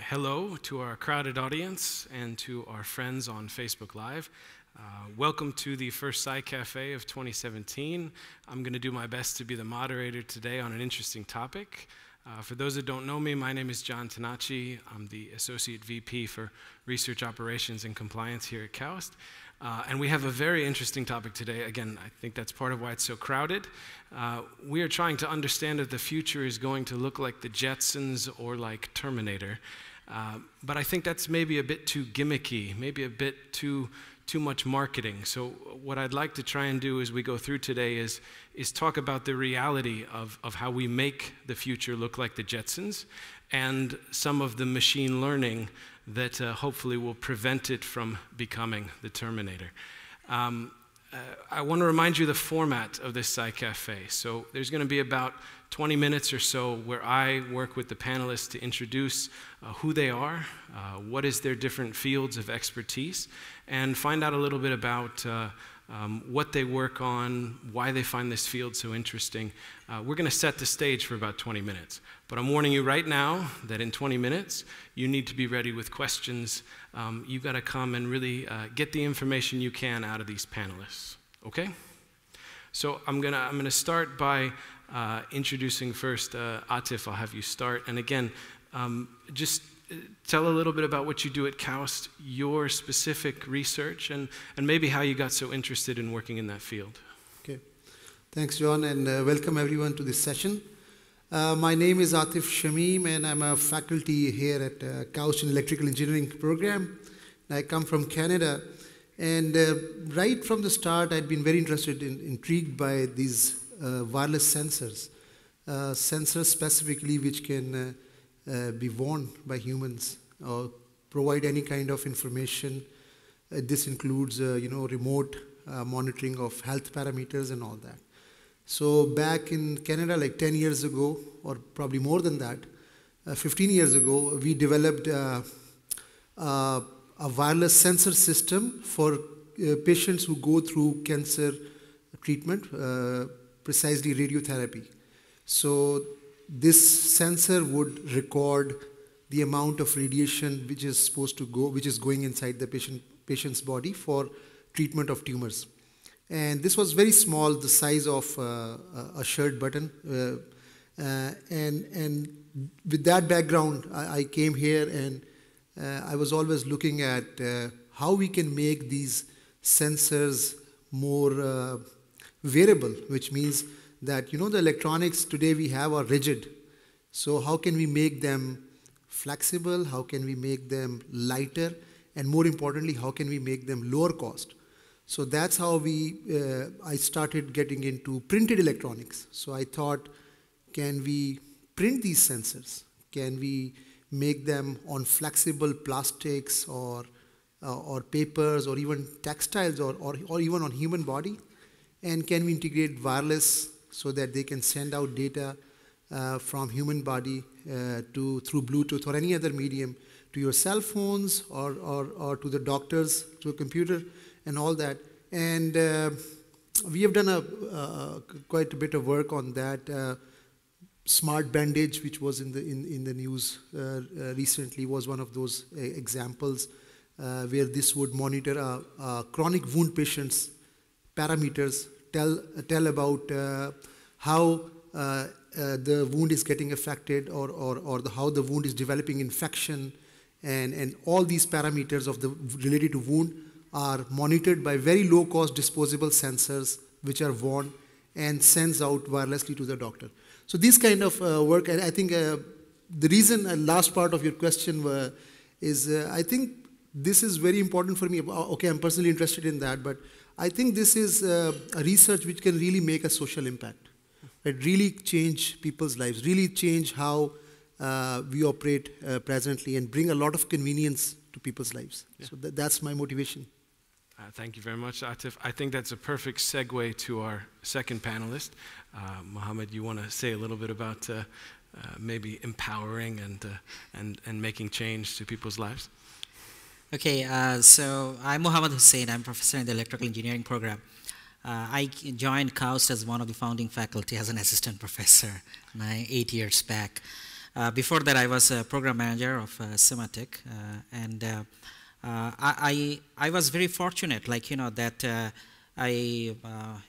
Hello to our crowded audience and to our friends on Facebook Live. Welcome to the first Sci-Café of 2017. I'm going to do my best to be the moderator today on an interesting topic. For those that don't know me, my name is John Tanachi. I'm the Associate VP for Research Operations and Compliance here at KAUST. And we have a very interesting topic today. Again, I think that's part of why it's so crowded. We are trying to understand if the future is going to look like the Jetsons or like Terminator. But I think that's maybe a bit too gimmicky, maybe a bit too much marketing. So what I'd like to try and do as we go through today is talk about the reality of how we make the future look like the Jetsons and some of the machine learning that hopefully will prevent it from becoming the Terminator. I want to remind you the format of this Sci-Café. So there's going to be about 20 minutes or so where I work with the panelists to introduce who they are, what is their different fields of expertise, and find out a little bit about what they work on, why they find this field so interesting. We're going to set the stage for about 20 minutes. But I'm warning you right now that in 20 minutes, you need to be ready with questions. You've got to come and really get the information you can out of these panelists. Okay? So I'm gonna start by introducing first Atif. I'll have you start. And again, just tell a little bit about what you do at KAUST, your specific research, and maybe how you got so interested in working in that field. Okay. Thanks, John, and welcome everyone to this session. My name is Atif Shamim, and I'm a faculty here at KAUST in Electrical Engineering program. I come from Canada, and right from the start, I'd been very intrigued by these wireless sensors, sensors specifically which can be worn by humans or provide any kind of information. This includes, remote monitoring of health parameters and all that. So back in Canada, like 10 years ago, or probably more than that, 15 years ago, we developed a wireless sensor system for patients who go through cancer treatment, precisely radiotherapy. So this sensor would record the amount of radiation which is going inside the patient's body for treatment of tumors. And this was very small, the size of a shirt button. And with that background, I came here, and I was always looking at how we can make these sensors more wearable, which means that, the electronics today we have are rigid. So how can we make them flexible? How can we make them lighter? And more importantly, how can we make them lower cost? So that's how I started getting into printed electronics. So I thought, can we print these sensors? Can we make them on flexible plastics or papers or even textiles or even on human body? And can we integrate wireless so that they can send out data from human body through Bluetooth or any other medium to your cell phones or to the doctors, to a computer, and all that. And we have done quite a bit of work on that. Smart bandage, which was in the news recently, was one of those examples where this would monitor a chronic wound patient's parameters, tell about how the wound is getting affected or how the wound is developing infection, and all these parameters related to wound are monitored by very low-cost disposable sensors which are worn and sends out wirelessly to the doctor. So this kind of work, and I think the reason, last part of your question is I think this is very important for me. Okay, I'm personally interested in that, but I think this is a research which can really make a social impact. It really change people's lives, really change how we operate presently, and bring a lot of convenience to people's lives. Yeah. So that's my motivation. Thank you very much, Atif. I think that's a perfect segue to our second panelist. Mohammed, you want to say a little bit about maybe empowering and making change to people's lives? Okay, so I'm Mohammed Hussain. I'm professor in the electrical engineering program. I joined KAUST as one of the founding faculty as an assistant professor 8 years back. Before that, I was a program manager of Sematech, and I was very fortunate, like, that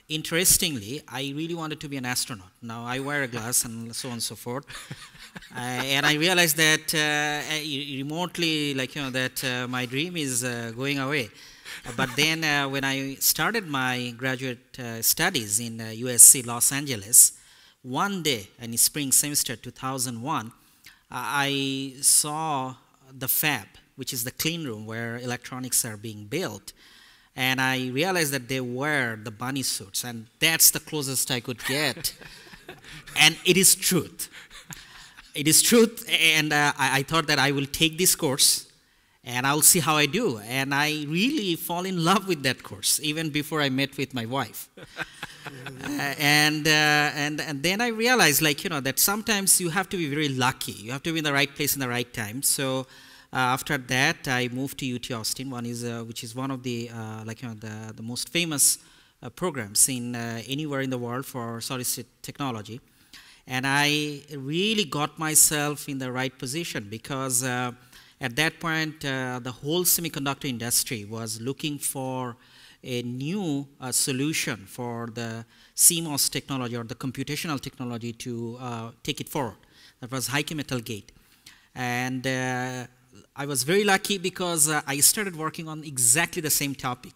interestingly, I really wanted to be an astronaut. Now, I wear a glass and so on and so forth. And I realized that remotely, like, that my dream is going away. But then when I started my graduate studies in USC Los Angeles, one day in spring semester 2001, I saw the fab, which is the clean room where electronics are being built. And I realized that they wear the bunny suits, and that's the closest I could get. And it is truth. It is truth, and I thought that I will take this course, and I'll see how I do. And I really fall in love with that course, even before I met with my wife. And then I realized, like, that sometimes you have to be very lucky. You have to be in the right place in the right time. So after that, I moved to UT Austin, which is one of the the most famous programs in anywhere in the world for solid-state technology. And I really got myself in the right position because at that point, the whole semiconductor industry was looking for a new solution for the CMOS technology or the computational technology to take it forward. That was high-k metal gate. And I was very lucky because I started working on exactly the same topic.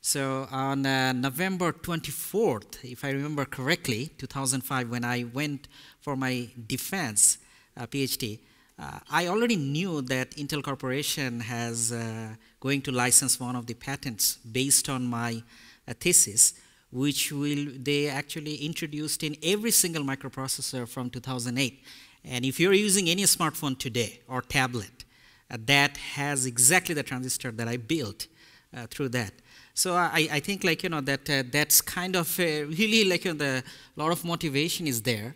So on November 24th, if I remember correctly, 2005, when I went for my defense PhD, I already knew that Intel Corporation has going to license one of the patents based on my thesis, which they actually introduced in every single microprocessor from 2008. And if you're using any smartphone today or tablet, that has exactly the transistor that I built through that. So I think, like, that that's kind of really, like, the lot of motivation is there.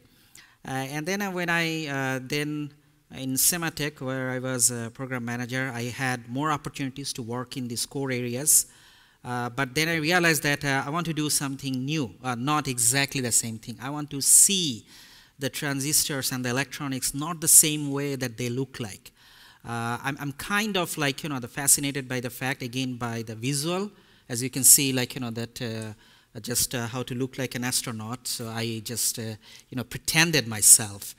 And then when I then in Sematech, where I was a program manager, I had more opportunities to work in these core areas. But then I realized that I want to do something new, not exactly the same thing. I want to see the transistors and the electronics not the same way that they look like. I'm kind of, like, fascinated by the fact, again, by the visual. As you can see, like, that just how to look like an astronaut. So I just, pretended myself.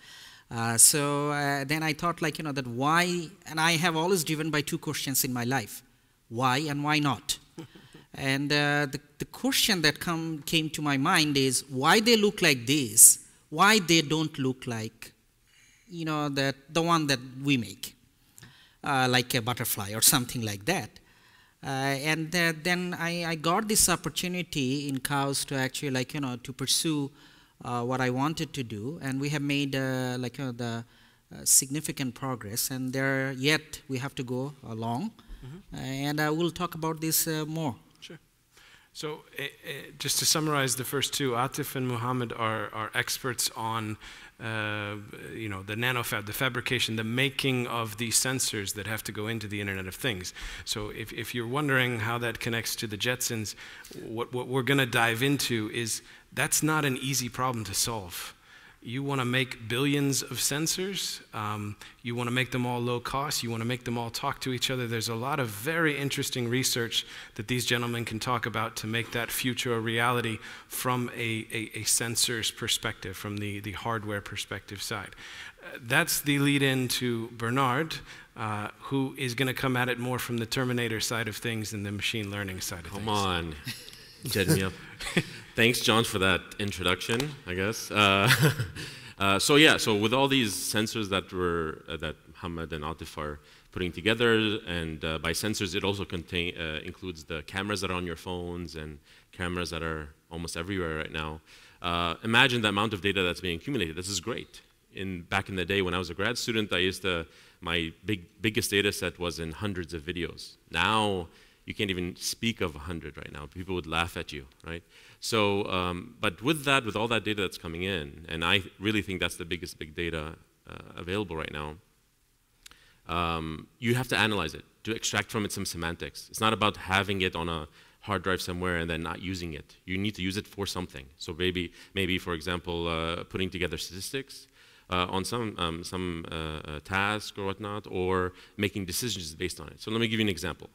So then I thought, like, that why, and I have always driven by two questions in my life. Why and why not? And the question that came to my mind is why they look like this, why they don't look like, that the one that we make, like a butterfly or something like that. And then I got this opportunity in KAUST to actually, like, to pursue what I wanted to do, and we have made the significant progress, and there yet we have to go along, and we'll talk about this more. Sure. So just to summarize the first two, Atif and Muhammad are experts on the nanofab, the fabrication, the making of these sensors that have to go into the Internet of Things. So if you're wondering how that connects to the Jetsons, what we're going to dive into is that's not an easy problem to solve. You want to make billions of sensors. You want to make them all low cost. You want to make them all talk to each other. There's a lot of very interesting research that these gentlemen can talk about to make that future a reality from a sensor's perspective, from the hardware perspective side. That's the lead-in to Bernard, who is going to come at it more from the Terminator side of things than the machine learning side of things. Come on, jetting me up. Thanks, John, for that introduction, I guess. So with all these sensors that Muhammad and Atif are putting together, and by sensors it also includes the cameras that are on your phones and cameras that are almost everywhere right now. Imagine the amount of data that's being accumulated. This is great. Back in the day when I was a grad student, my biggest data set was in hundreds of videos. Now, you can't even speak of 100 right now. People would laugh at you, right? So, but with all that data that's coming in, and I really think that's the biggest big data available right now, you have to analyze it, to extract from it some semantics. It's not about having it on a hard drive somewhere and then not using it. You need to use it for something. So maybe for example, putting together statistics, on some task or whatnot, or making decisions based on it. So let me give you an example.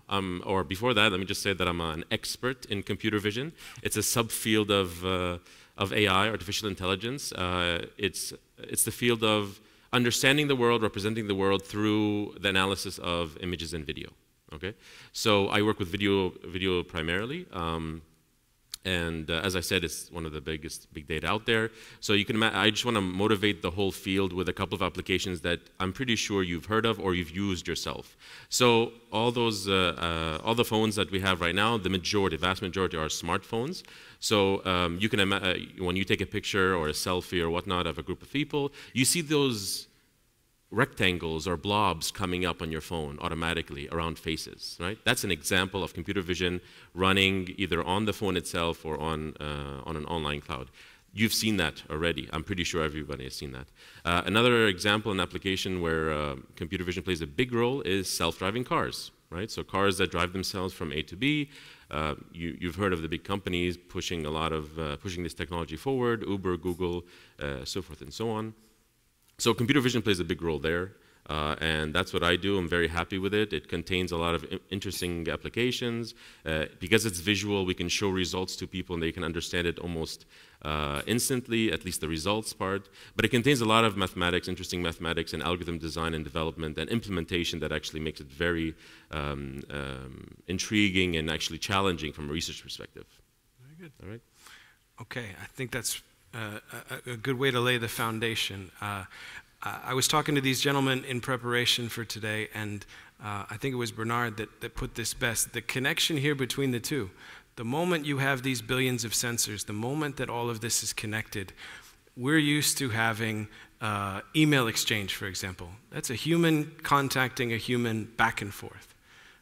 Or before that, let me just say that I'm an expert in computer vision. It's a subfield of AI, artificial intelligence. It's the field of understanding the world, representing the world through the analysis of images and video. Okay, so I work with video primarily. And as I said, it's one of the biggest big data out there. So you can I just want to motivate the whole field with a couple of applications that I'm pretty sure you've heard of or you've used yourself. So all the phones that we have right now, the vast majority are smartphones. So you can when you take a picture or a selfie or whatnot of a group of people, you see those rectangles or blobs coming up on your phone automatically around faces, right? That's an example of computer vision running either on the phone itself or on an online cloud. You've seen that already. I'm pretty sure everybody has seen that. Another example, an application where computer vision plays a big role is self-driving cars, right? So cars that drive themselves from A to B. You've heard of the big companies pushing pushing this technology forward, Uber, Google, so forth and so on. So computer vision plays a big role there, and that's what I do. I'm very happy with it. It contains a lot of interesting applications. Because it's visual, we can show results to people and they can understand it almost instantly, at least the results part. But it contains a lot of mathematics, interesting mathematics and algorithm design and development and implementation that actually makes it very intriguing and actually challenging from a research perspective. Very good. All right. Okay, I think that's a good way to lay the foundation. I was talking to these gentlemen in preparation for today, and I think it was Bernard that put this best. The connection here between the two, the moment you have these billions of sensors, the moment that all of this is connected, we're used to having email exchange, for example. That's a human contacting a human back and forth.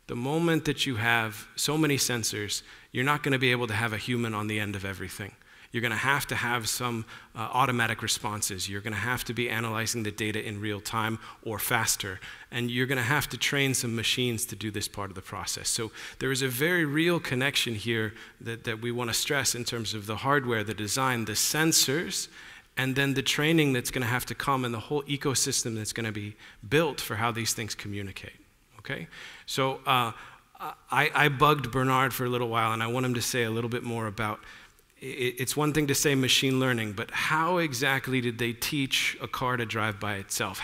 The moment that you have so many sensors, you're not going to be able to have a human on the end of everything. You're going to have some automatic responses. You're going to have to be analyzing the data in real time or faster. And you're going to have to train some machines to do this part of the process. So there is a very real connection here that we want to stress in terms of the hardware, the design, the sensors, and then the training that's going to have to come and the whole ecosystem that's going to be built for how these things communicate. Okay? So I bugged Bernard for a little while, and I want him to say a little bit more about it's one thing to say machine learning, but how exactly did they teach a car to drive by itself?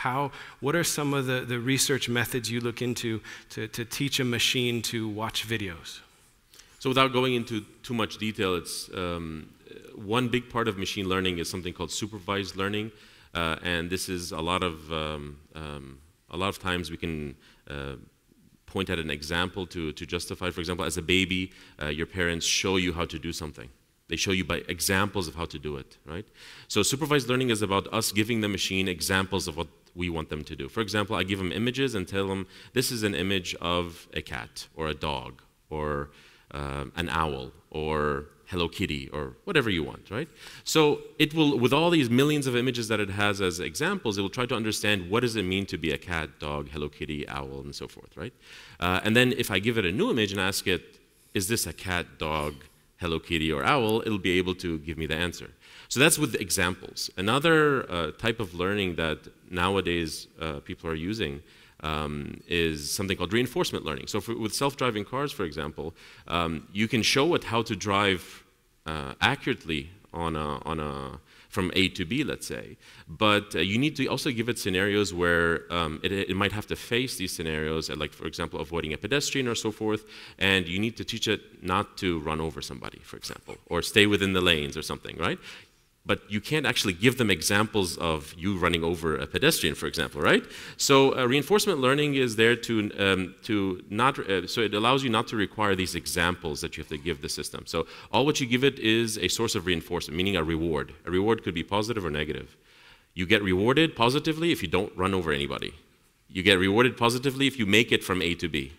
What are some of the research methods you look into to teach a machine to watch videos? So without going into too much detail, it's one big part of machine learning is something called supervised learning, and this is a lot of times we can point at an example to justify. For example, as a baby, your parents show you how to do something. They show you by examples of how to do it, right? So supervised learning is about us giving the machine examples of what we want them to do. For example, I give them images and tell them, this is an image of a cat or a dog or an owl or Hello Kitty or whatever you want, right? So it will, with all these millions of images that it has as examples, it will try to understand what does it mean to be a cat, dog, Hello Kitty, owl, and so forth, right? And then if I give it a new image and ask it, is this a cat, dog, Hello Kitty, or owl, it'll be able to give me the answer. So that's with the examples. Another type of learning that nowadays people are using is something called reinforcement learning. So with self-driving cars, for example, you can show it how to drive accurately from A to B, let's say, but you need to also give it scenarios where it might have to face these scenarios, like, for example, avoiding a pedestrian or so forth, and you need to teach it not to run over somebody, for example, or stay within the lanes or something, right? But you can't actually give them examples of you running over a pedestrian, for example, right? So reinforcement learning is there so it allows you not to require these examples that you have to give the system. So all what you give it is a source of reinforcement, meaning a reward. A reward could be positive or negative. You get rewarded positively if you don't run over anybody. You get rewarded positively if you make it from A to B.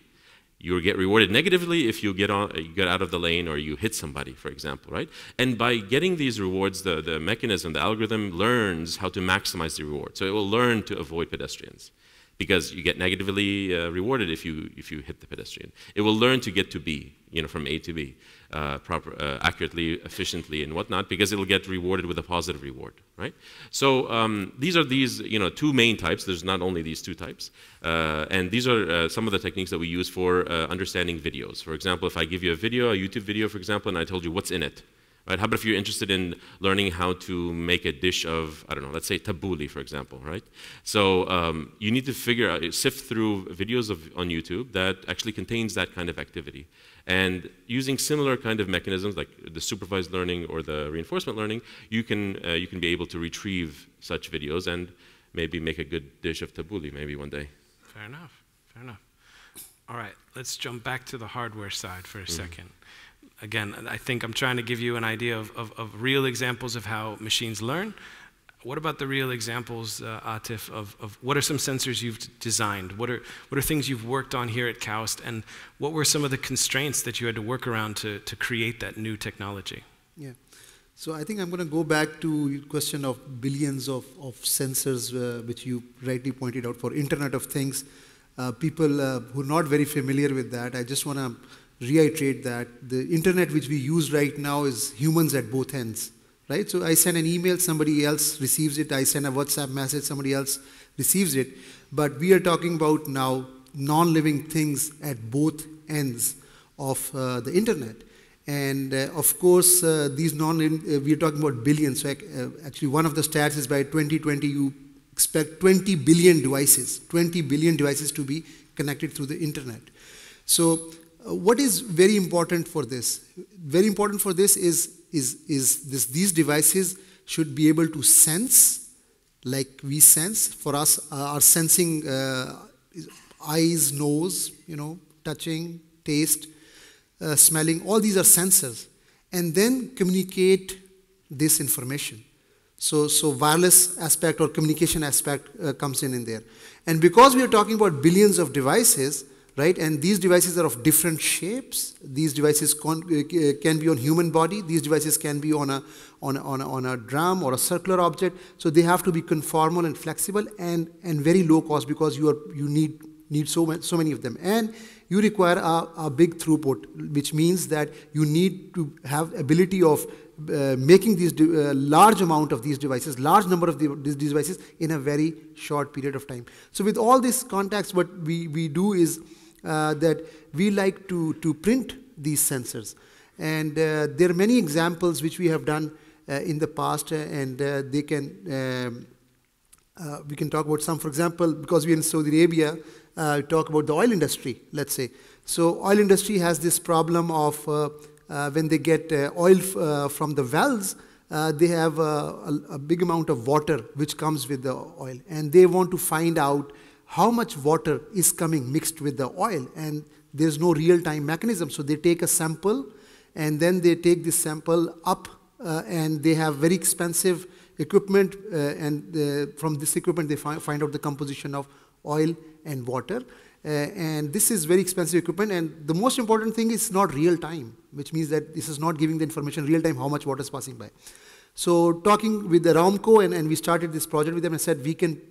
You get rewarded negatively if you get out of the lane or you hit somebody, for example, right? And by getting these rewards, the mechanism, the algorithm learns how to maximize the reward. So it will learn to avoid pedestrians because you get negatively rewarded if you hit the pedestrian. It will learn to get to B, from A to B. accurately, efficiently, and whatnot, because it'll get rewarded with a positive reward, right? So these are two main types. There's not only these two types, and these are some of the techniques that we use for understanding videos. For example, if I give you a video, a YouTube video, for example, and I told you what's in it, right? How about if you're interested in learning how to make a dish of, I don't know, let's say tabbouleh, for example, right? So you need to sift through videos on YouTube that actually contains that kind of activity. And using similar kind of mechanisms like the supervised learning or the reinforcement learning, you can be able to retrieve such videos and maybe make a good dish of tabbouleh maybe one day. Fair enough, fair enough. All right, let's jump back to the hardware side for a second. Again, I think I'm trying to give you an idea of real examples of how machines learn. What about the real examples, Atif, of what are some sensors you've designed? What are things you've worked on here at KAUST? And what were some of the constraints that you had to work around to create that new technology? Yeah. So I think I'm going to go back to your question of billions of sensors, which you rightly pointed out for Internet of Things. People who are not very familiar with that, I just want to reiterate that the Internet which we use right now is humans at both ends. Right? So I send an email, somebody else receives it. I send a WhatsApp message, somebody else receives it. But we are talking about now non-living things at both ends of the internet. And of course, these non-living, we are talking about billions. So actually, one of the stats is by 2020, you expect 20 billion devices to be connected through the internet. So what is very important for this? Very important for this is these devices should be able to sense like we sense. For us, our sensing eyes, nose, touching, taste, smelling, all these are sensors, and then communicate this information. So wireless aspect or communication aspect comes in there. And because we are talking about billions of devices, right, and these devices are of different shapes. These devices can be on human body. These devices can be on a drum or a circular object. So they have to be conformal and flexible and very low cost, because you need so many of them. And you require a big throughput, which means that you need to have ability of making these large amount of these devices, large number of these devices in a very short period of time. So with all this context, what we do is that we like to print these sensors. And there are many examples which we have done in the past, and we can talk about some. For example, because we're in Saudi Arabia, talk about the oil industry, let's say. So oil industry has this problem of when they get oil from the wells, they have a big amount of water which comes with the oil, and they want to find out how much water is coming mixed with the oil, and there's no real-time mechanism. So they take a sample, and then they take this sample up, and they have very expensive equipment, and from this equipment they find out the composition of oil and water. And this is very expensive equipment, and the most important thing is not real-time, which means that this is not giving the information real-time how much water is passing by. So talking with the Aramco, and we started this project with them and said we can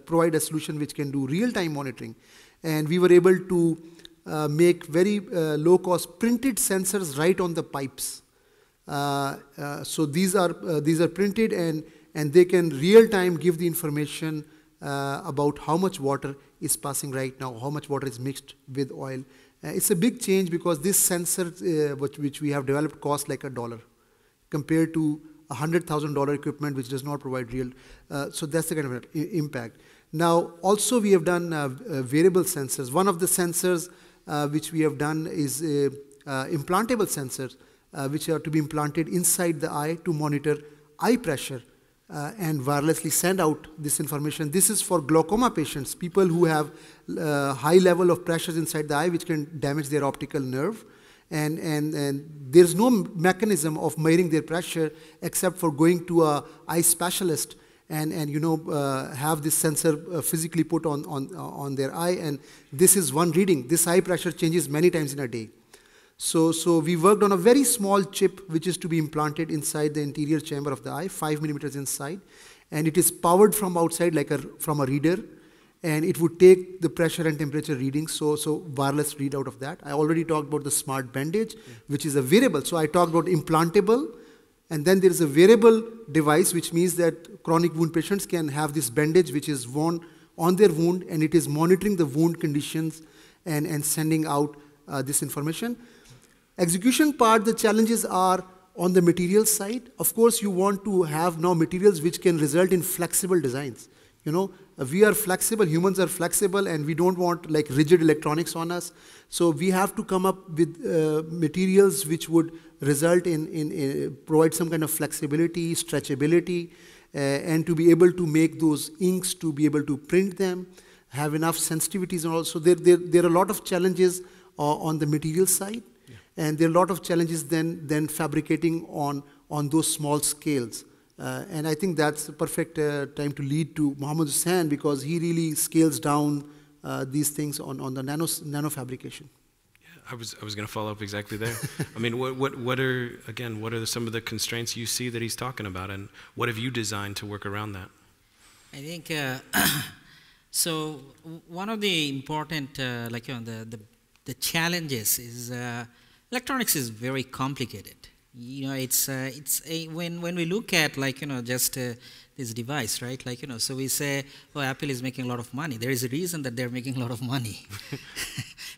provide a solution which can do real-time monitoring. And we were able to make very low-cost printed sensors right on the pipes. So these are printed, and they can real-time give the information about how much water is passing right now, how much water is mixed with oil. It's a big change, because this sensor which we have developed costs like $1 compared to $100,000 equipment which does not provide real. So that's the kind of impact. Now also we have done variable sensors. One of the sensors which we have done is implantable sensors which are to be implanted inside the eye to monitor eye pressure and wirelessly send out this information. This is for glaucoma patients, people who have high level of pressures inside the eye which can damage their optical nerve. And there's no mechanism of measuring their pressure except for going to a eye specialist and have this sensor physically put on their eye, and this is one reading. This eye pressure changes many times in a day. So we worked on a very small chip which is to be implanted inside the interior chamber of the eye, 5 millimeters inside, and it is powered from outside from a reader, and it would take the pressure and temperature readings, so wireless readout of that. I already talked about the smart bandage, which is a wearable. So I talked about implantable, and then there is a wearable device, which means that chronic wound patients can have this bandage which is worn on their wound, and it is monitoring the wound conditions and sending out this information. Execution part, the challenges are on the material side. Of course, you want to have now materials which can result in flexible designs. You know, we are flexible, humans are flexible, and we don't want like rigid electronics on us. So we have to come up with materials which would result in provide some kind of flexibility, stretchability, and to be able to make those inks, to be able to print them, have enough sensitivities, and also there are a lot of challenges on the material side, and there are a lot of challenges then fabricating on those small scales. And I think that's the perfect time to lead to Mohammed Hussain, because he really scales down these things on the nano fabrication. I was going to follow up exactly there. I mean, what are some of the constraints you see that he's talking about, and what have you designed to work around that? I think so. One of the important, the challenges is electronics is very complicated. You know, when we look at just this device, right? So we say, oh, Apple is making a lot of money. There is a reason that they're making a lot of money.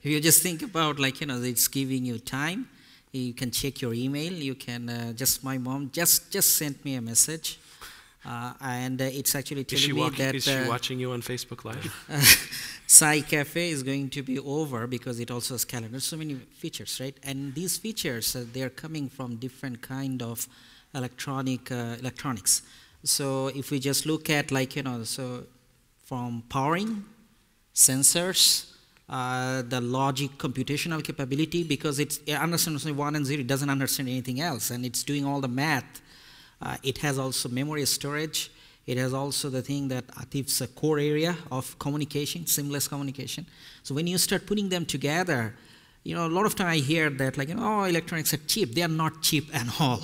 If you just think about it's giving you time. You can check your email. You can my mom just sent me a message, and it's actually telling me that is she watching you on Facebook Live? Sci-Café is going to be over because it also has calendar. So many features, right? And these features, they are coming from different kind of electronics. So if we just look at so from powering, sensors, the logic computational capability, because it understands only 1 and 0, it doesn't understand anything else, and it's doing all the math. It has also memory storage. It has also the thing that Atif's a core area of communication, seamless communication. So when you start putting them together, a lot of time I hear that oh, electronics are cheap. They are not cheap at all.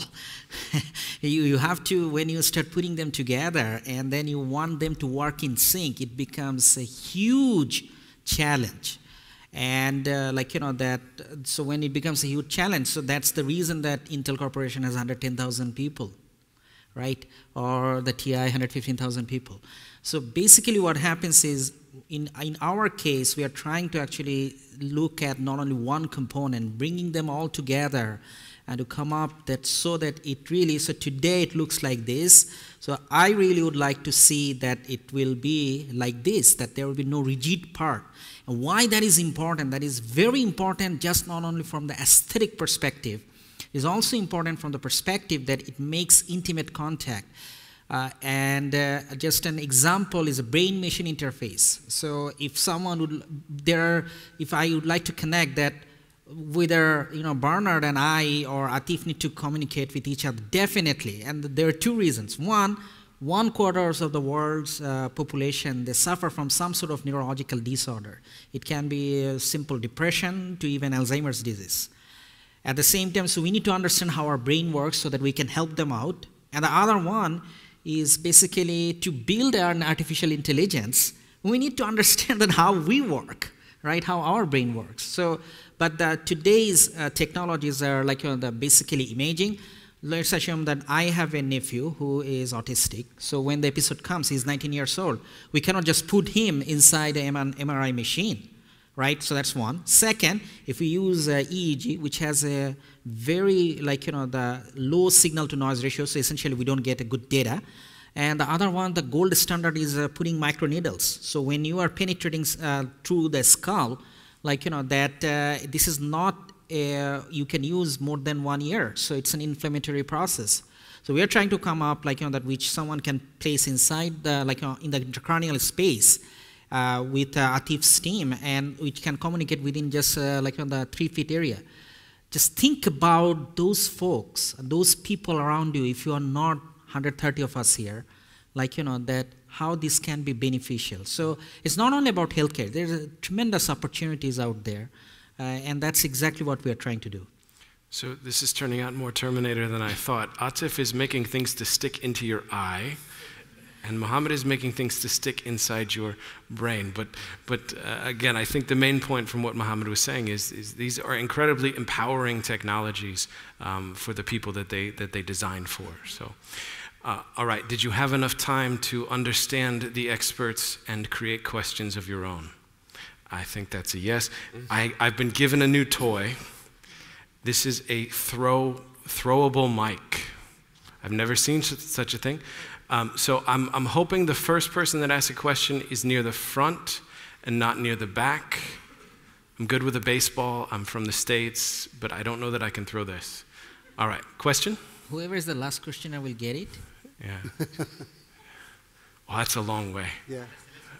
you have to, when you start putting them together and then you want them to work in sync, it becomes a huge challenge. And so when it becomes a huge challenge, so that's the reason that Intel Corporation has 110,000 people. Right, or the TI 115,000 people. So basically what happens is, in our case, we are trying to actually look at not only one component, bringing them all together and to come up so that it really, so today it looks like this. So I really would like to see that it will be like this, that there will be no rigid part. And why that is important, that is very important, just not only from the aesthetic perspective, is also important from the perspective that it makes intimate contact. Just an example is a brain-machine interface. So if someone if I would like to connect that, whether Bernard and I or Atif need to communicate with each other, definitely. And there are two reasons. One quarter of the world's population, they suffer from some sort of neurological disorder. It can be a simple depression to even Alzheimer's disease. At the same time, so we need to understand how our brain works so that we can help them out. And the other one is basically to build an artificial intelligence, we need to understand that how we work, right? How our brain works. So, but today's technologies are basically imaging. Let's assume that I have a nephew who is autistic. So when the episode comes, he's 19 years old. We cannot just put him inside an MRI machine. Right, so that's one. Second, if we use EEG, which has a very the low signal to noise ratio, so essentially we don't get a good data. And the other one, the gold standard is putting microneedles. So when you are penetrating through the skull, this is not you can use more than 1 year. So it's an inflammatory process. So we are trying to come up that which someone can place inside the in the intracranial space. With Atif's team, and which can communicate within just the 3 feet area. Just think about those folks, those people around you. If you are not 130 of us here, that how this can be beneficial. So it's not only about healthcare. There's tremendous opportunities out there, and that's exactly what we are trying to do. So this is turning out more Terminator than I thought. Atif is making things to stick into your eye. And Muhammad is making things to stick inside your brain. But again, I think the main point from what Muhammad was saying is these are incredibly empowering technologies for the people that they designed for. So, all right, did you have enough time to understand the experts and create questions of your own? I think that's a yes. I've been given a new toy. This is a throwable mic. I've never seen such a thing. So I'm hoping the first person that asks a question is near the front and not near the back. I'm good with a baseball. I'm from the States, but I don't know that I can throw this. All right, question? Whoever is the last questioner will get it. Yeah. Well, that's a long way. Yeah.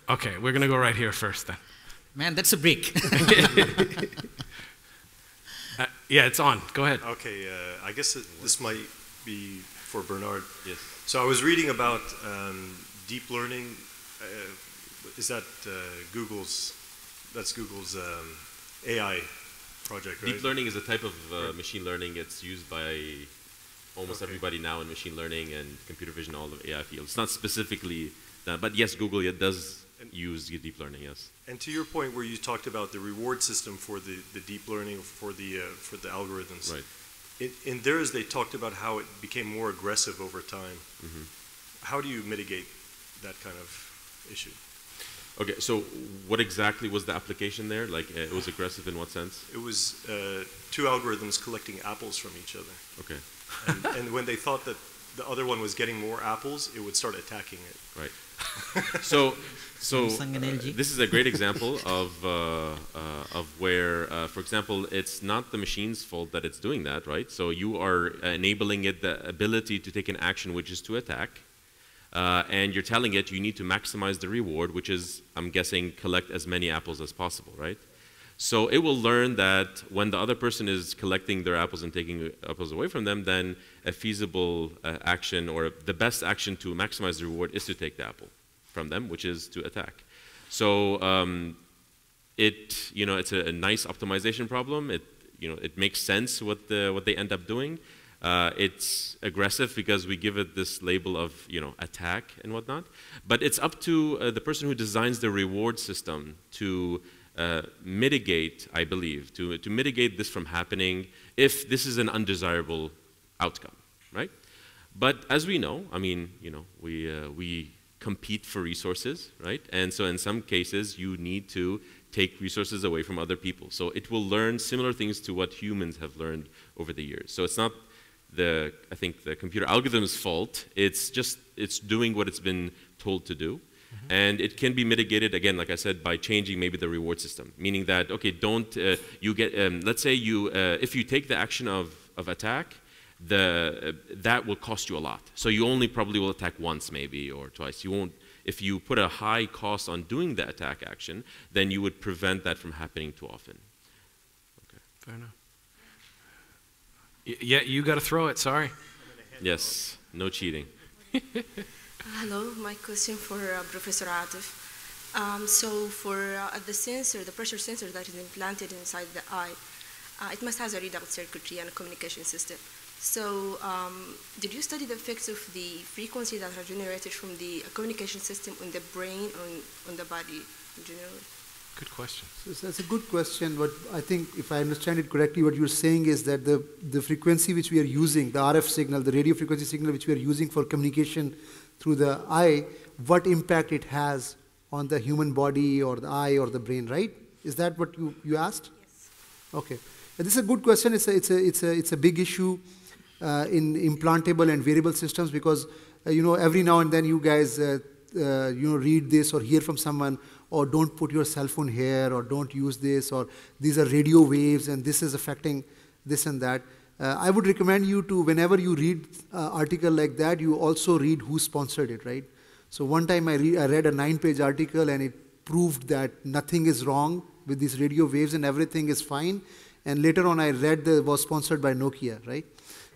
Okay, we're going to go right here first then. Man, that's a brick. Yeah, it's on. Go ahead. Okay, I guess this might be for Bernard. Yes. So I was reading about deep learning. Is that Google's AI project, right? Deep learning is a type of machine learning. It's used by almost everybody now in machine learning and computer vision, all of AI fields. It's not specifically that, but yes, Google does use deep learning, yes. And to your point where you talked about the reward system for the deep learning, for the algorithms. Right. In theirs, they talked about how it became more aggressive over time. Mm-hmm. How do you mitigate that kind of issue? Okay, so what exactly was the application there? Like, it was aggressive in what sense? It was two algorithms collecting apples from each other. Okay. And when they thought that the other one was getting more apples, it would start attacking it. Right. So Samsung and LG. this is a great example of where, for example, it's not the machine's fault that it's doing that, right? So you are enabling it the ability to take an action, which is to attack, and you're telling it you need to maximize the reward, which is, I'm guessing, collect as many apples as possible, right? So it will learn that when the other person is collecting their apples and taking apples away from them, then a feasible action or the best action to maximize the reward is to take the apple from them, which is to attack. So it's a nice optimization problem. It makes sense what they end up doing. It's aggressive because we give it this label of attack and whatnot. But it's up to the person who designs the reward system to mitigate, I believe, to mitigate this from happening if this is an undesirable outcome, right? But as we know, I mean, we compete for resources, right? And so in some cases, you need to take resources away from other people. So it will learn similar things to what humans have learned over the years. So it's not I think the computer algorithm's fault. It's doing what it's been told to do. And it can be mitigated, again, like I said, by changing maybe the reward system. Meaning that, okay, let's say if you take the action of attack, that will cost you a lot. So you only probably will attack once maybe or twice. You won't, if you put a high cost on doing the attack action, then you would prevent that from happening too often. Okay. Fair enough. Yeah, you got to throw it, sorry. Yes, no cheating. Hello, my question for Professor Atif. So for the pressure sensor that is implanted inside the eye, it must have a readout circuitry and a communication system. So did you study the effects of the frequency that are generated from the communication system on the brain or on the body in general? Good question. So that's a good question, but I think if I understand it correctly, what you're saying is that the frequency which we are using, the RF signal, the radio frequency signal which we are using for communication through the eye, what impact it has on the human body or the eye or the brain, right? Is that what you asked? Yes. Okay. This is a good question. It's a big issue in implantable and wearable systems because every now and then you guys read this or hear from someone, or don't put your cell phone here, or don't use this, or these are radio waves and this is affecting this and that. I would recommend you to, whenever you read an article like that, you also read who sponsored it, right? So one time I read a 9-page article and it proved that nothing is wrong with these radio waves and everything is fine. And later on I read that it was sponsored by Nokia, right?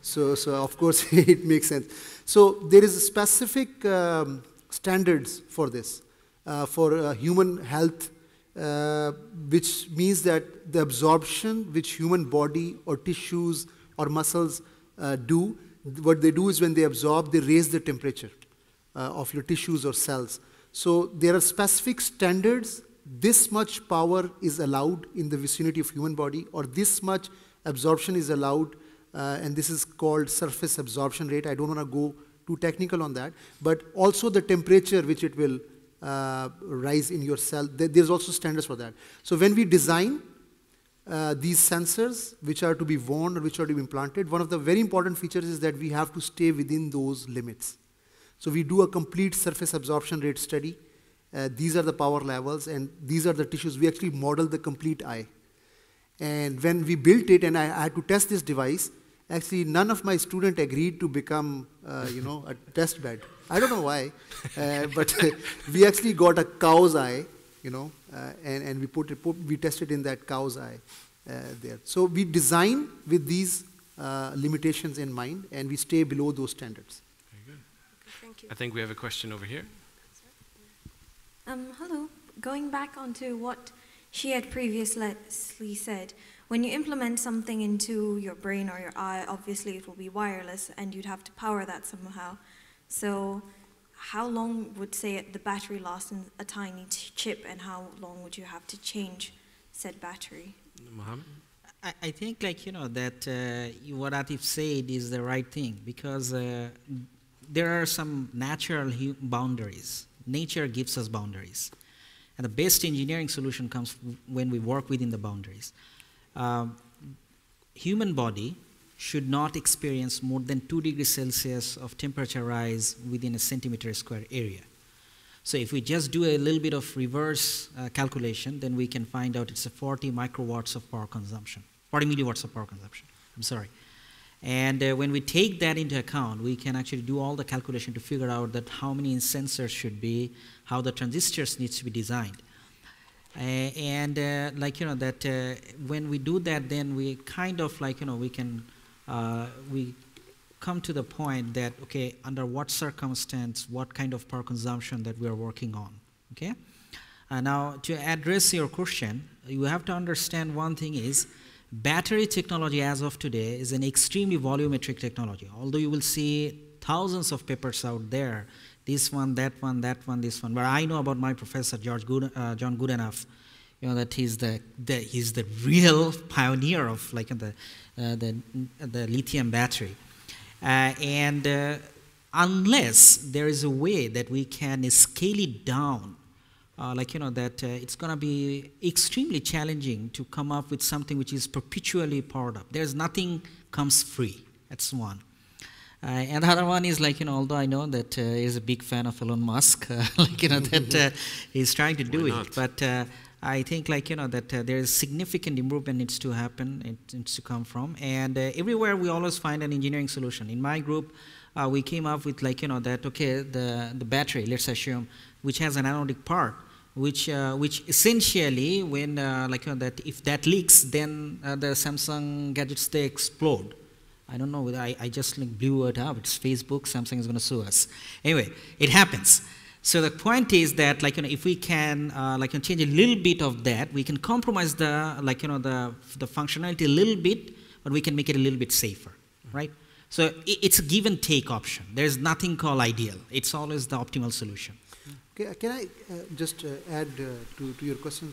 So of course it makes sense. So there is a specific standards for this, for human health, which means that the absorption which human body or tissues or muscles do, what they do is when they absorb, they raise the temperature. of your tissues or cells. So there are specific standards. This much power is allowed in the vicinity of human body, or this much absorption is allowed, and this is called surface absorption rate. I don't want to go too technical on that, but also the temperature which it will rise in your cell. There's also standards for that. So when we design these sensors which are to be worn or which are to be implanted, one of the very important features is that we have to stay within those limits. So we do a complete surface absorption rate study. These are the power levels, and these are the tissues. We actually model the complete eye. And when we built it, and I had to test this device, actually none of my students agreed to become, a test bed. I don't know why, but we actually got a cow's eye, and we tested in that cow's eye there. So we design with these limitations in mind, and we stay below those standards. Very good. Okay, thank you. I think we have a question over here. Hello. Going back onto what she had previously said, when you implement something into your brain or your eye, obviously it will be wireless and you'd have to power that somehow. So how long would, say, the battery last in a tiny chip, and how long would you have to change said battery? Mohammed? I think that what Atif said is the right thing, because there are some natural boundaries. Nature gives us boundaries. And the best engineering solution comes when we work within the boundaries. Human body should not experience more than 2 degrees Celsius of temperature rise within a centimeter square area. So if we just do a little bit of reverse calculation, then we can find out it's a 40 microwatts of power consumption, 40 milliwatts of power consumption, I'm sorry. And when we take that into account, we can actually do all the calculation to figure out that how many sensors should be, how the transistors needs to be designed. When we do that, then we kind of we come to the point that, okay, under what circumstance, what kind of power consumption that we are working on, okay? Now, to address your question, you have to understand one thing is, battery technology as of today is an extremely volumetric technology. Although you will see thousands of papers out there, this one, that one, that one, this one. But I know about my professor, John Goodenough, that he's the real pioneer of the lithium battery. Unless there is a way that we can scale it down, it's going to be extremely challenging to come up with something which is perpetually powered up. There's nothing comes free. That's one. And the other one is although I know that he's a big fan of Elon Musk, he's trying to do it. But I think that there is significant improvement needs to happen. It needs to come from. And everywhere we always find an engineering solution. In my group, we came up with the battery, let's assume, which has an anodic part, which essentially when if that leaks, then the Samsung gadgets, they explode. I don't know, I just blew it up. It's Facebook, Samsung is going to sue us. Anyway, it happens. So the point is that if we can change a little bit of that, we can compromise the the functionality a little bit, but we can make it a little bit safer, right? So it's a give and take option. There's nothing called ideal. It's always the optimal solution. Okay, can I just add to your question?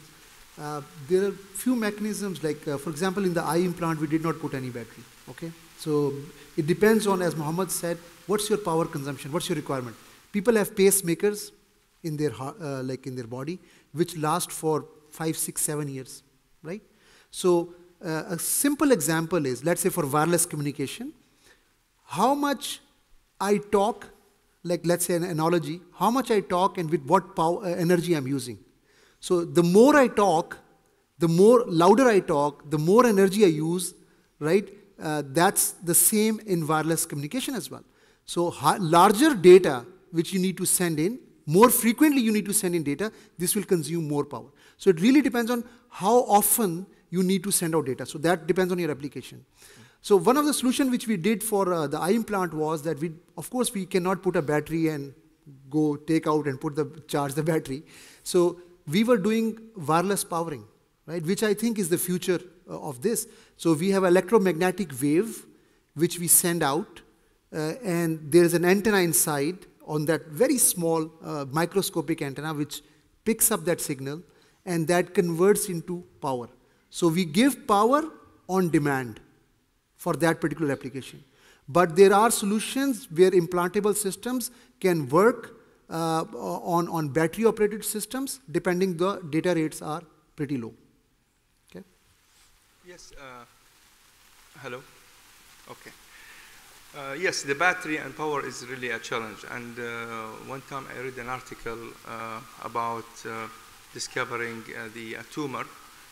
There are few mechanisms, for example, in the eye implant, we did not put any battery. Okay, so it depends on, as Mohammed said, what's your power consumption, what's your requirement. People have pacemakers in their in their body, which last for 5, 6, 7 years, right? So a simple example is, let's say for wireless communication, how much I talk, let's say an analogy, how much I talk and with what power, energy I'm using. So the more I talk, the more louder I talk, the more energy I use, right? That's the same in wireless communication as well. So larger data which you need to send in, more frequently you need to send in data, this will consume more power. So it really depends on how often you need to send out data. So that depends on your application. So one of the solutions which we did for the eye implant was that of course we cannot put a battery and go take out and charge the battery. So we were doing wireless powering, right, which I think is the future of this. So we have electromagnetic wave which we send out, and there is an antenna inside on that very small microscopic antenna which picks up that signal and that converts into power. So we give power on demand for that particular application. But there are solutions where implantable systems can work on battery operated systems depending the data rates are pretty low. Okay? Yes, hello, okay. Yes, the battery and power is really a challenge. And one time I read an article about discovering the tumor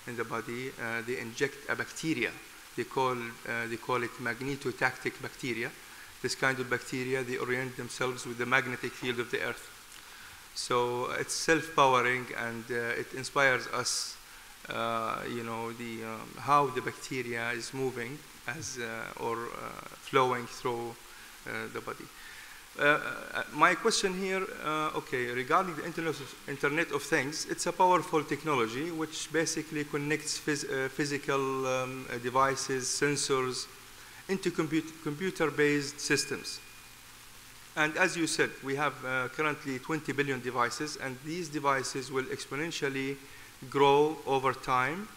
in the body. They inject a bacteria. They call it magnetotactic bacteria. This kind of bacteria, they orient themselves with the magnetic field of the Earth. So it's self-powering, and it inspires us, you know, how the bacteria is moving or flowing through the body. My question here, okay, regarding the Internet of Things, it's a powerful technology which basically connects physical devices, sensors, into computer-based systems. And as you said, we have currently 20 billion devices, and these devices will exponentially grow over time,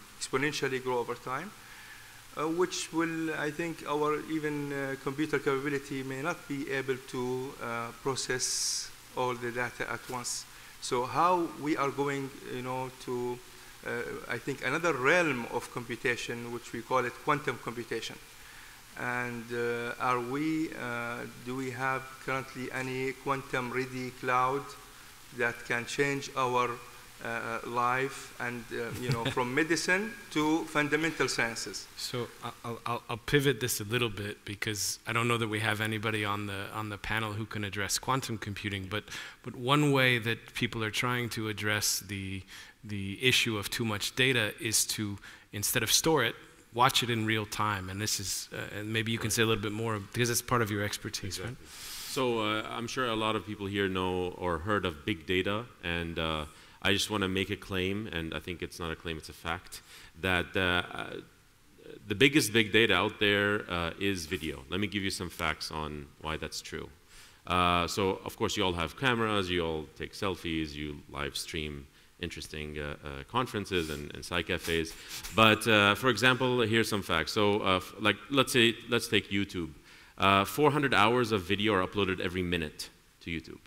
which will, I think, our even computer capability may not be able to process all the data at once. So how we are going, you know, to, I think, another realm of computation, which we call it quantum computation. And do we have currently any quantum-ready cloud that can change our life and, you know, from medicine to fundamental sciences? So I'll pivot this a little bit, because I don't know that we have anybody on the panel who can address quantum computing, but one way that people are trying to address the issue of too much data is to, instead of store it, watch it in real time. And this is, and maybe you can say a little bit more, because it's part of your expertise, right? So I'm sure a lot of people here know or heard of big data, and I just want to make a claim, and I think it's not a claim, it's a fact, that the biggest big data out there is video. Let me give you some facts on why that's true. So of course you all have cameras, you all take selfies, you live stream interesting conferences and Sci-Cafés. But for example, here's some facts. So like let's take YouTube. 400 hours of video are uploaded every minute to YouTube.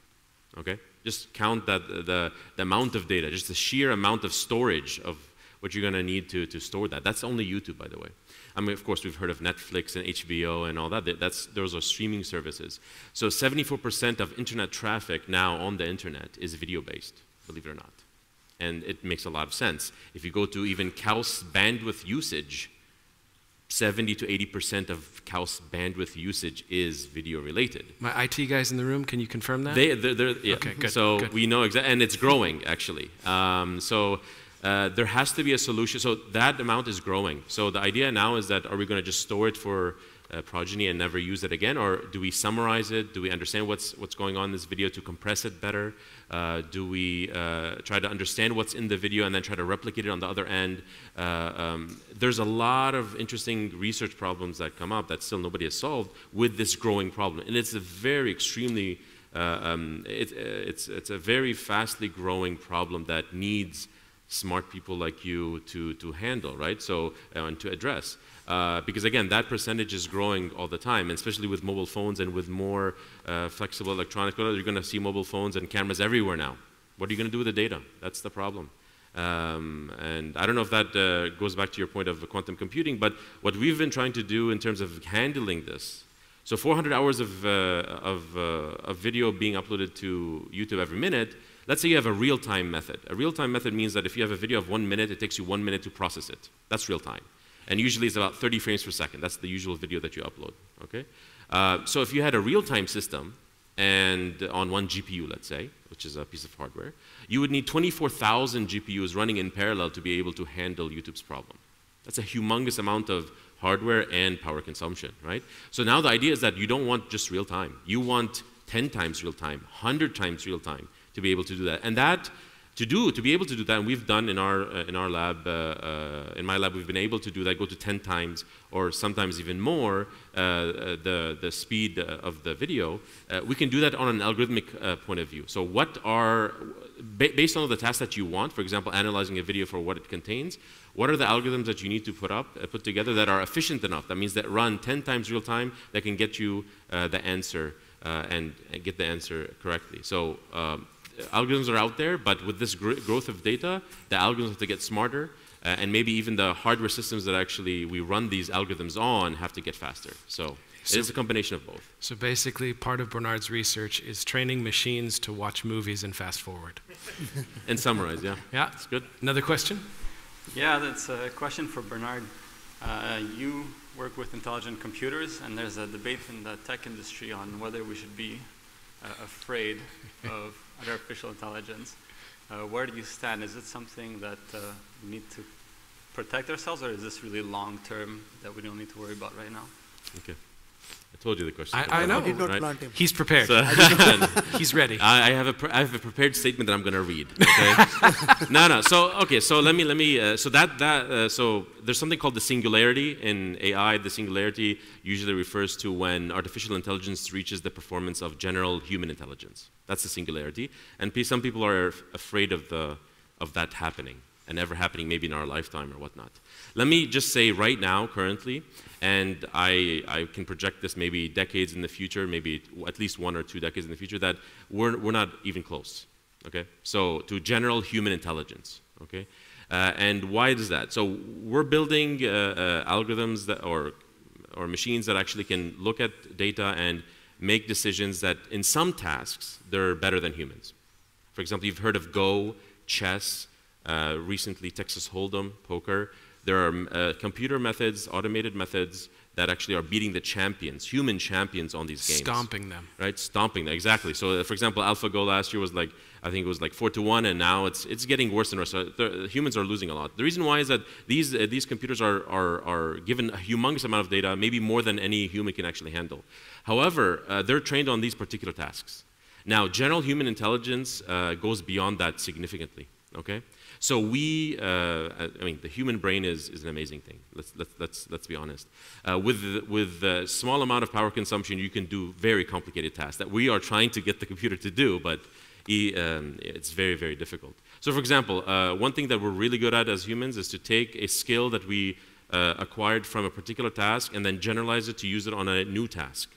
Okay? Just count that the amount of data, just the sheer amount of storage of what you're going to need to store that. That's only YouTube, by the way. I mean, of course, we've heard of Netflix and HBO and all that. Those are streaming services. So 74% of internet traffic now on the internet is video-based, believe it or not. And it makes a lot of sense. If you go to even KAUST bandwidth usage, 70 to 80% of KAUST bandwidth usage is video related. My IT guys in the room, can you confirm that? Yeah. Okay, good. So good. we know exactly, and it's growing actually. There has to be a solution. So that amount is growing. So the idea now is that, are we going to just store it for progeny and never use it again, or do we summarize it? Do we understand what's going on in this video to compress it better? Do we try to understand what's in the video and then try to replicate it on the other end? There's a lot of interesting research problems that come up that still nobody has solved with this growing problem, and it's a very extremely it's a very fastly growing problem that needs smart people like you to handle, right? So and to address. Because again, that percentage is growing all the time, and especially with mobile phones and with more flexible electronics, you're going to see mobile phones and cameras everywhere now. What are you going to do with the data? That's the problem. And I don't know if that goes back to your point of quantum computing, but what we've been trying to do in terms of handling this, so 400 hours of video being uploaded to YouTube every minute. Let's say you have a real-time method. A real-time method means that if you have a video of 1 minute, it takes you 1 minute to process it. That's real-time. And usually it's about 30 frames per second. That's the usual video that you upload, okay? So if you had a real-time system, and on one GPU, let's say, which is a piece of hardware, you would need 24,000 GPUs running in parallel to be able to handle YouTube's problem. That's a humongous amount of hardware and power consumption, right? So now the idea is that you don't want just real-time. You want 10 times real-time, 100 times real-time to be able to do that. And that To be able to do that, and we've done in our lab, in my lab, we've been able to do that, go to 10 times or sometimes even more the speed of the video. We can do that on an algorithmic point of view. So what are, based on the tasks that you want, for example, analyzing a video for what it contains, what are the algorithms that you need to put together that are efficient enough? That means that run 10 times real time, that can get you the answer and get the answer correctly. So algorithms are out there, but with this growth of data, the algorithms have to get smarter, and maybe even the hardware systems that actually we run these algorithms on have to get faster. So it's a combination of both. So basically, part of Bernard's research is training machines to watch movies and fast forward. And summarize, yeah. Yeah, that's good. Another question? Yeah, that's a question for Bernard. You work with intelligent computers, and there's a debate in the tech industry on whether we should be afraid of artificial intelligence. Where do you stand? Is it something that we need to protect ourselves, or is this really long-term that we don't need to worry about right now? Okay. I told you the question. I know. I did not right? plant him. He's prepared. So He's ready. I have a prepared statement that I'm going to read. Okay? No. So okay. So let me. So there's something called the singularity in AI. The singularity usually refers to when artificial intelligence reaches the performance of general human intelligence. That's the singularity. And some people are afraid of that happening and ever happening, maybe in our lifetime or whatnot. Let me just say right now, currently, and I can project this maybe decades in the future, maybe at least 1 or 2 decades in the future, that we're not even close, okay? So to general human intelligence, okay? And why is that? So we're building algorithms that, or machines that actually can look at data and make decisions that in some tasks, they're better than humans. For example, you've heard of Go, chess, recently Texas Hold'em, poker. There are computer methods, automated methods that actually are beating the champions, human champions on these games. Stomping them. Right, stomping them, exactly. So for example, AlphaGo last year was like, I think it was like 4-1, and now it's getting worse and worse. So humans are losing a lot. The reason why is that these computers are given a humongous amount of data, maybe more than any human can actually handle. However, they're trained on these particular tasks. Now, general human intelligence goes beyond that significantly, okay? So I mean, the human brain is an amazing thing. Let's be honest. With a small amount of power consumption, you can do very complicated tasks that we are trying to get the computer to do, but it's very, very difficult. So for example, one thing that we're really good at as humans is to take a skill that we acquired from a particular task and then generalize it to use it on a new task.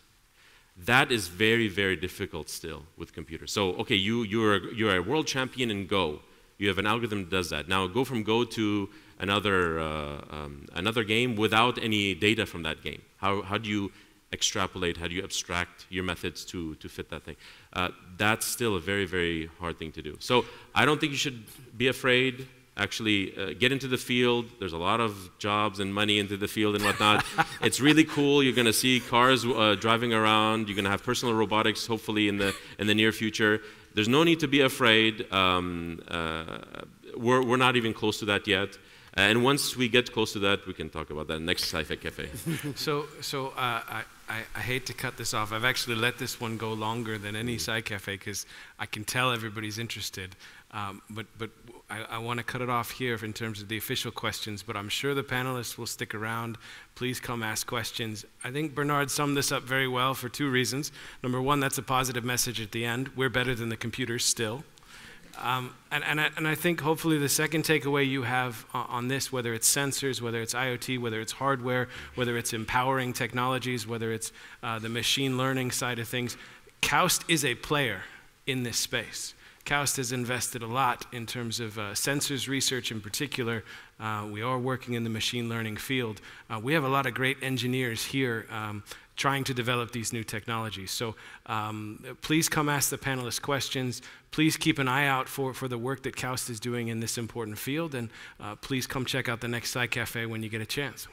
That is very, very difficult still with computers. So okay, you're a world champion in Go. You have an algorithm that does that. Now go from Go to another game without any data from that game. How do you extrapolate? How do you abstract your methods to fit that thing? That's still a very, very hard thing to do. So I don't think you should be afraid. Actually, get into the field. There's a lot of jobs and money into the field and whatnot. It's really cool. You're going to see cars driving around. You're going to have personal robotics, hopefully in the near future. There's no need to be afraid. We're not even close to that yet. And once we get close to that, we can talk about that next Sci-Fi Cafe. So I hate to cut this off. I've actually let this one go longer than any Sci-Cafe because I can tell everybody's interested. But I want to cut it off here in terms of the official questions, but I'm sure the panelists will stick around. Please come ask questions. I think Bernard summed this up very well for 2 reasons. Number one, that's a positive message at the end. We're better than the computers still. And I think hopefully the second takeaway you have on this, whether it's sensors, whether it's IoT, whether it's hardware, whether it's empowering technologies, whether it's the machine learning side of things, KAUST is a player in this space. KAUST has invested a lot in terms of sensors research in particular. We are working in the machine learning field. We have a lot of great engineers here trying to develop these new technologies. So please come ask the panelists questions. Please keep an eye out for the work that KAUST is doing in this important field. And please come check out the next Sci-Cafe when you get a chance.